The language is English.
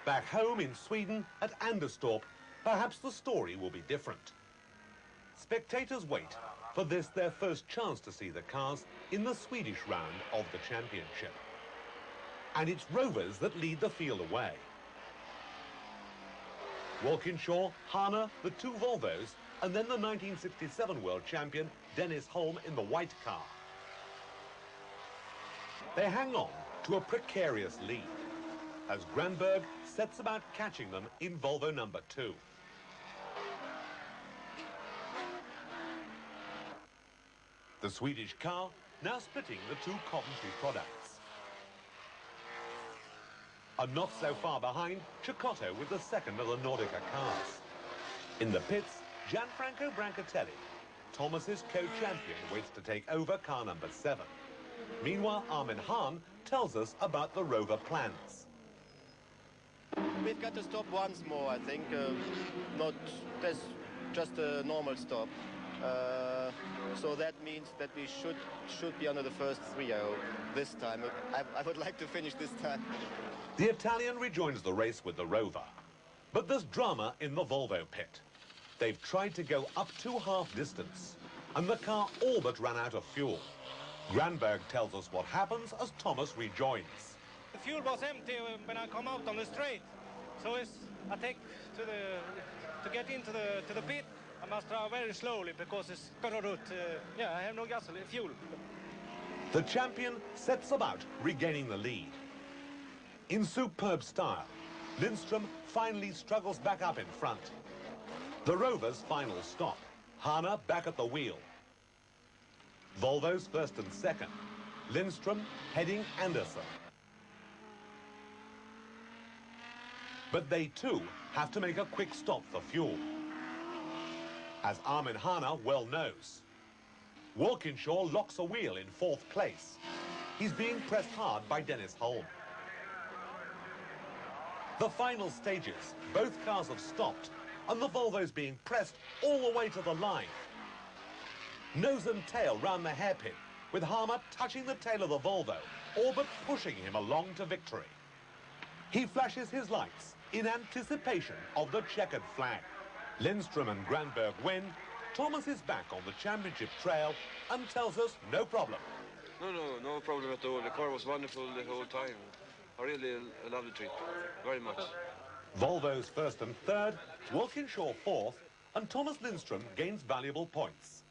Back home in Sweden at Anderstorp, perhaps the story will be different. Spectators wait for this, their first chance to see the cars in the Swedish round of the championship. And it's Rovers that lead the field away. Walkinshaw, Hane, the two Volvos, and then the 1967 world champion Dennis Holm in the white car. They hang on to a precarious lead as Granberg sets about catching them in Volvo number 2. The Swedish car now splitting the two Coventry products. And not so far behind, Cecotto with the second of the Nordica cars. In the pits, Gianfranco Brancatelli, Thomas's co-champion, waits to take over car number 7. Meanwhile, Armin Hahn tells us about the Rover plans. We've got to stop once more, I think. That's just a normal stop. So that means that we should be under the first 3, I hope, this time. I would like to finish this time. The Italian rejoins the race with the Rover. But there's drama in the Volvo pit. They've tried to go up to half distance, and the car all but ran out of fuel. Granberg tells us what happens as Thomas rejoins. The fuel was empty when I come out on the straight. So I take to get into the pit. I must drive very slowly because it's got route. I have no gasoline, fuel. The champion sets about regaining the lead. In superb style, Lindström finally struggles back up in front. The Rover's final stop, Hane back at the wheel. Volvo's first and second, Lindström heading Anderson. But they too have to make a quick stop for fuel. As Armin Hane well knows. Walkinshaw locks a wheel in 4th place. He's being pressed hard by Dennis Holm. The final stages, both cars have stopped, and the Volvo's being pressed all the way to the line. Nose and tail round the hairpin, with Hane touching the tail of the Volvo, all but pushing him along to victory. He flashes his lights in anticipation of the checkered flag. Lindström and Granberg win. Thomas is back on the championship trail and tells us no problem. No problem at all. The car was wonderful the whole time. I really love the trip, very much. Volvo's first and third, Walkinshaw 4th, and Thomas Lindström gains valuable points.